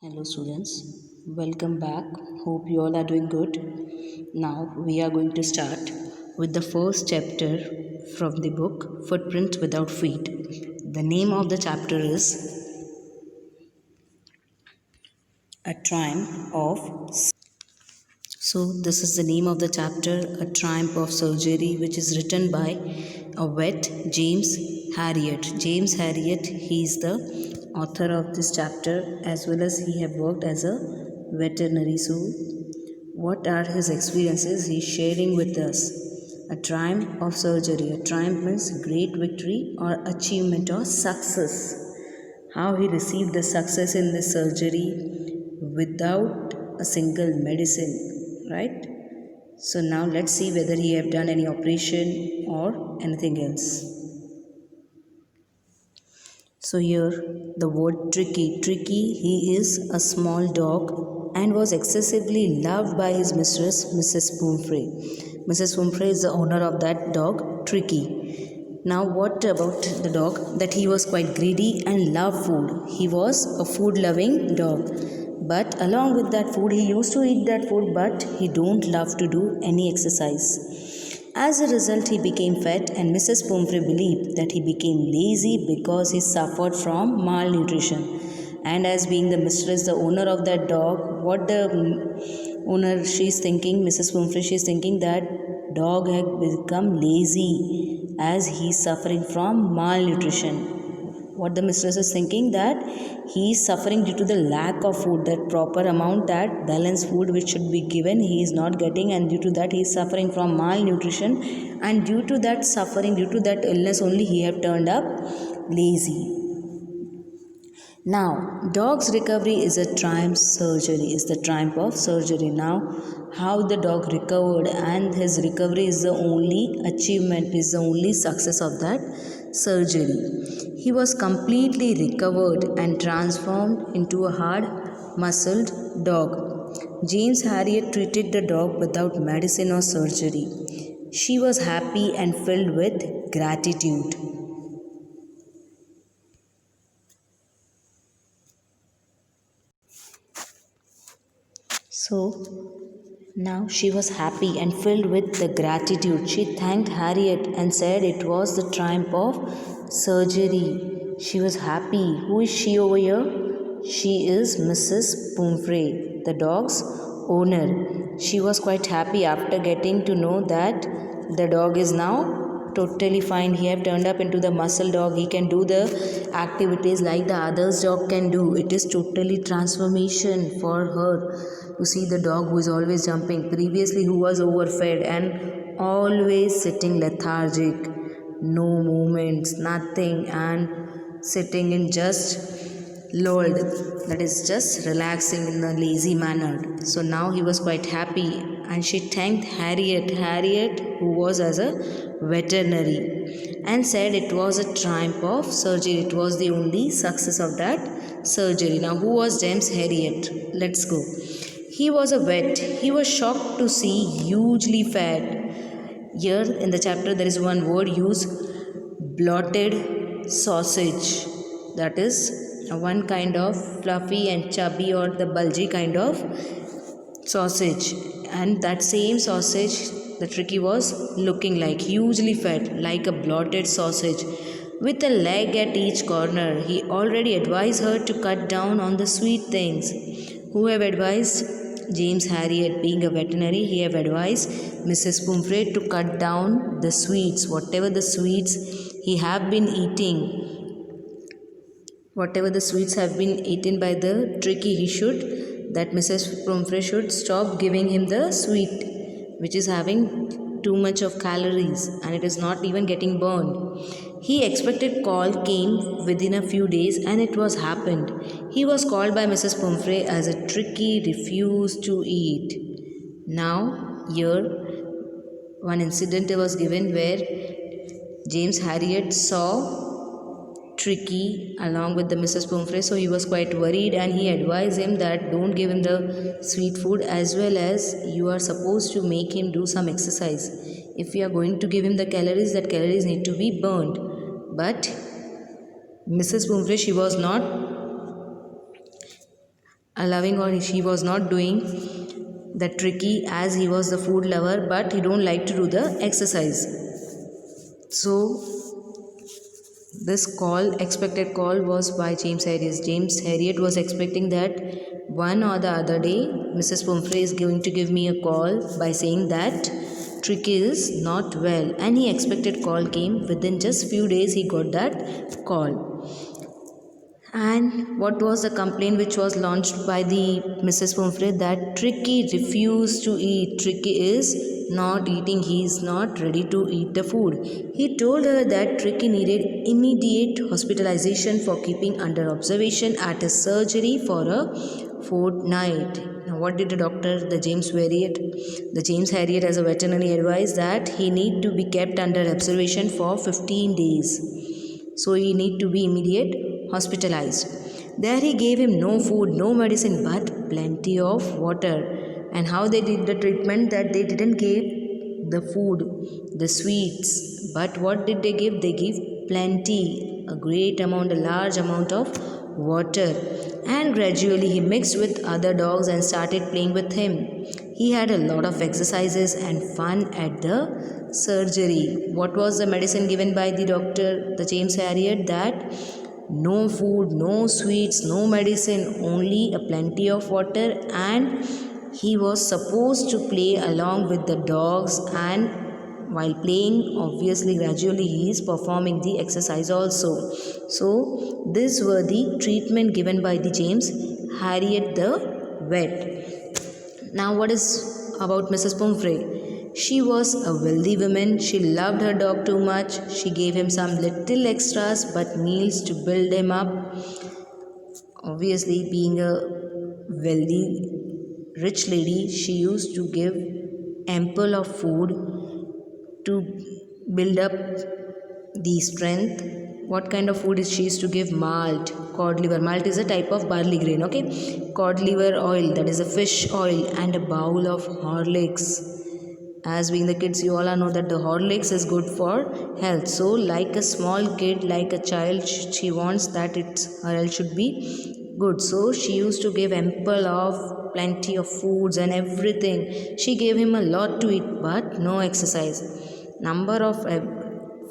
Hello students, welcome back. Hope you all are doing good. Now we are going to start with the first chapter from the book Footprints Without Feet. The name of the chapter is A Triumph of. So this is the name of the chapter, A Triumph of Surgery, which is written by a vet, James Harriet. James Harriet, he is the author of this chapter as well as he have worked as a veterinary. So what are his experiences he is sharing with us? A triumph of surgery. A triumph means great victory or achievement or success. How he received the success in this surgery without a single medicine, right? So now let's see whether he have done any operation or anything else. So here the word Tricky. Tricky, he is a small dog and was excessively loved by his mistress, Mrs. Pumphrey. Mrs. Pumphrey is the owner of that dog, Tricky. Now what about the dog? That he was quite greedy and loved food. He was a food loving dog. But along with that food, he used to eat that food, but he don't love to do any exercise. As a result, he became fat, and Mrs. Pumphrey believed that he became lazy because he suffered from malnutrition. And as being the mistress, the owner of that dog, what the owner she's thinking, Mrs. Pumphrey, she's thinking that dog had become lazy as he's suffering from malnutrition. What the mistress is thinking, that he is suffering due to the lack of food, that proper amount, that balanced food which should be given he is not getting, and due to that he is suffering from malnutrition, and due to that suffering, due to that illness only, he have turned up lazy. Now, dog's recovery is a triumph surgery, is the triumph of surgery. Now, how the dog recovered, and his recovery is the only achievement, is the only success of that surgery. He was completely recovered and transformed into a hard-muscled dog. James Harriet treated the dog without medicine or surgery. She was happy and filled with gratitude. So, now she was happy and filled with the gratitude. She thanked Harriet and said it was the triumph of surgery. She was happy. Who is she over here? She is Mrs. Pumphrey, the dog's owner. She was quite happy after getting to know that the dog is now totally fine. He have turned up into the muscle dog. He can do the activities like the others dog can do. It is totally transformation for her to see the dog who is always jumping, previously who was overfed and always sitting lethargic, no movements, nothing, and sitting in just lulled, that is just relaxing in a lazy manner. So now he was quite happy, and she thanked Harriet who was as a veterinary, and said it was a triumph of surgery. It was the only success of that surgery. Now who was James Harriet? Let's go. He was a vet. He was shocked to see hugely fat. Here in the chapter there is one word used, bloated sausage. That is one kind of fluffy and chubby or the bulgy kind of sausage. And that same sausage the Tricky was looking like, hugely fat, like a bloated sausage, with a leg at each corner. He already advised her to cut down on the sweet things. Who have advised? James Harriet, being a veterinary, he have advised Mrs. Pumphrey to cut down the sweets, whatever the sweets he have been eating, whatever the sweets have been eaten by the Tricky, that Mrs. Pumphrey should stop giving him the sweet, which is having too much of calories and it is not even getting burned. He expected call came within a few days, and it was happened. He was called by Mrs. Pumphrey as a Tricky refused to eat. Now here one incident was given where James Harriet saw Tricky along with the Mrs. Pumphrey, so he was quite worried, and he advised him that don't give him the sweet food, as well as you are supposed to make him do some exercise. If you are going to give him the calories, that calories need to be burned. But Mrs. Pumphrey, she was not allowing, or she was not doing the tricky, as he was the food lover but he don't like to do the exercise. So this call, expected call, was by James Harriet. James Harriet was expecting that one or the other day Mrs. Pumphrey is going to give me a call by saying that Tricky is not well, and he expected call came. Within just few days he got that call. And what was the complaint which was launched by the Mrs. Pumphrey? That Tricky refused to eat. Tricky is not eating, he is not ready to eat the food. He told her that Tricky needed immediate hospitalization for keeping under observation at a surgery for a fortnight. Now, what did the doctor, the James Harriet as a veterinary advised that he need to be kept under observation for 15 days. So he need to be immediate hospitalized. There he gave him no food, no medicine, but plenty of water. And how they did the treatment? That they didn't give the food, the sweets, but what did they give? They give plenty, a great amount, a large amount of water. And gradually he mixed with other dogs and started playing with him. He had a lot of exercises and fun at the surgery. What was the medicine given by the doctor, the James Harriet? That no food, no sweets, no medicine, only a plenty of water, and he was supposed to play along with the dogs, and while playing, obviously gradually he is performing the exercise also. So these were the treatment given by the James Harriet the vet. Now what is about Mrs. Pumphrey? She was a wealthy woman. She loved her dog too much. She gave him some little extras but meals to build him up. Obviously, being a wealthy rich lady, she used to give ample of food to build up the strength. What kind of food is she used to give? Malt, cod liver. Malt is a type of barley grain, okay? Cod liver oil, that is a fish oil, and a bowl of Horlicks. As being the kids, you all know that the Horlicks is good for health. So like a small kid, like a child, she wants that her health should be good. So she used to give ample of plenty of foods and everything. She gave him a lot to eat but no exercise. Number of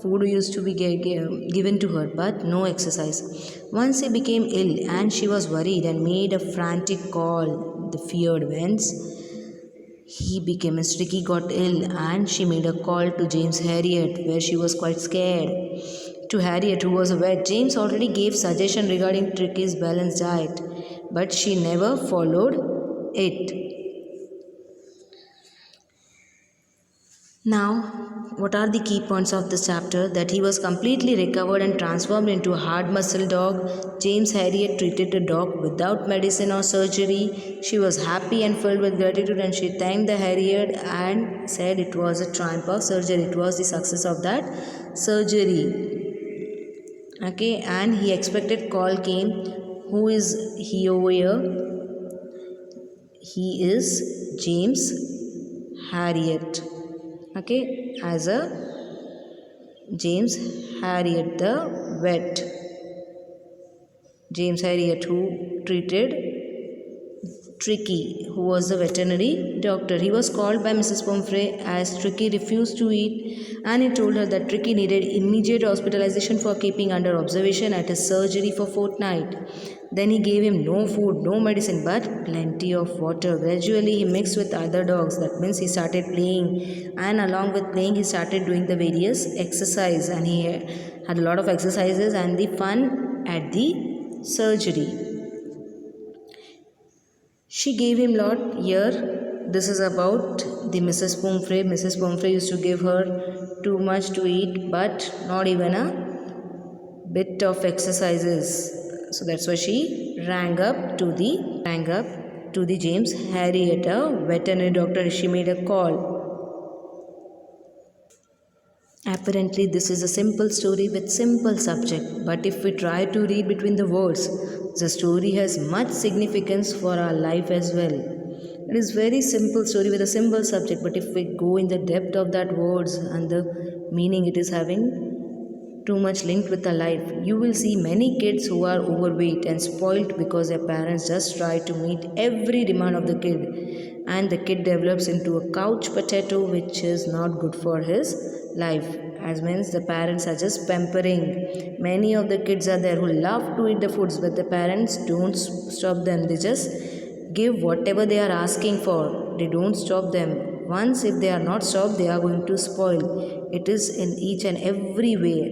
food used to be given to her but no exercise. Once he became ill and she was worried and made a frantic call. The feared whence he became as Tricky got ill, and she made a call to James Harriet where she was quite scared. To Harriet, who was a vet, James already gave suggestion regarding Tricky's balanced diet, but she never followed it. Now, what are the key points of this chapter? That he was completely recovered and transformed into a hard muscle dog. James Harriet treated the dog without medicine or surgery. She was happy and filled with gratitude, and she thanked the Harriet and said it was a triumph of surgery. It was the success of that surgery. Okay, and he expected call came. Who is he over here? He is James Harriet. Okay, as a James Harriet the vet. James Harriet who treated Tricky, who was the veterinary doctor. He was called by Mrs. Pumphrey as Tricky refused to eat, and he told her that Tricky needed immediate hospitalization for keeping under observation at a surgery for fortnight. Then he gave him no food, no medicine, but plenty of water. Gradually, he mixed with other dogs. That means he started playing, and along with playing, he started doing the various exercise, and he had a lot of exercises and the fun at the surgery. She gave him lot here. This is about the Mrs. Pumphrey. Mrs. Pumphrey used to give her too much to eat, but not even a bit of exercises. So that's why she rang up to the James Harriet, a veterinary doctor. She made a call. Apparently, this is a simple story with simple subject, but if we try to read between the words, the story has much significance for our life as well. It is very simple story with a simple subject, but if we go in the depth of that words and the meaning it is having, too much linked with the life. You will see many kids who are overweight and spoilt because their parents just try to meet every demand of the kid, and the kid develops into a couch potato, which is not good for his life. As means the parents are just pampering. Many of the kids are there who love to eat the foods, but the parents don't stop them. They just give whatever they are asking for. They don't stop them. Once if they are not stopped, they are going to spoil. It is in each and everywhere.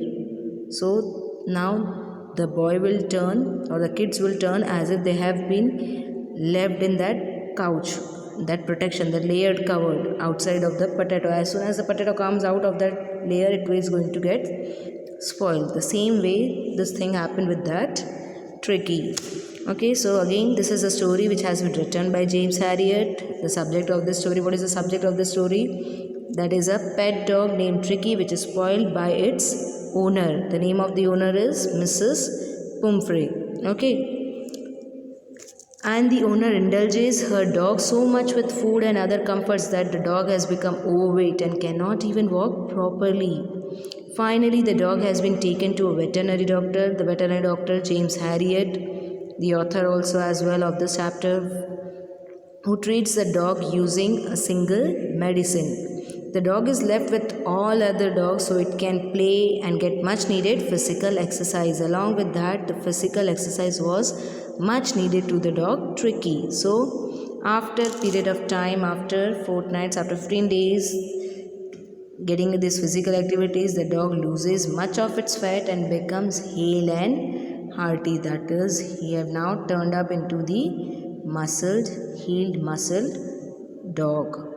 So now the boy will turn, or the kids will turn as if they have been left in that couch, that protection, the layered covered outside of the potato. As soon as the potato comes out of that layer, it is going to get spoiled. The same way this thing happened with that Tricky. Okay, so again, this is a story which has been written by James Harriet. The subject of this story, what is the subject of the story? That is a pet dog named Tricky, which is spoiled by its owner. The name of the owner is Mrs. Pumphrey. Okay, and the owner indulges her dog so much with food and other comforts that the dog has become overweight and cannot even walk properly. Finally, the dog has been taken to a veterinary doctor. The veterinary doctor, James Harriet, the author also as well of this chapter, who treats the dog using a single medicine. The dog is left with all other dogs so it can play and get much needed physical exercise. Along with that, the physical exercise was much needed to the dog Tricky. So after period of time, after fortnights, after 15 days, getting these physical activities, the dog loses much of its fat and becomes hale and hearty. That is, he have now turned up into the healed muscled dog.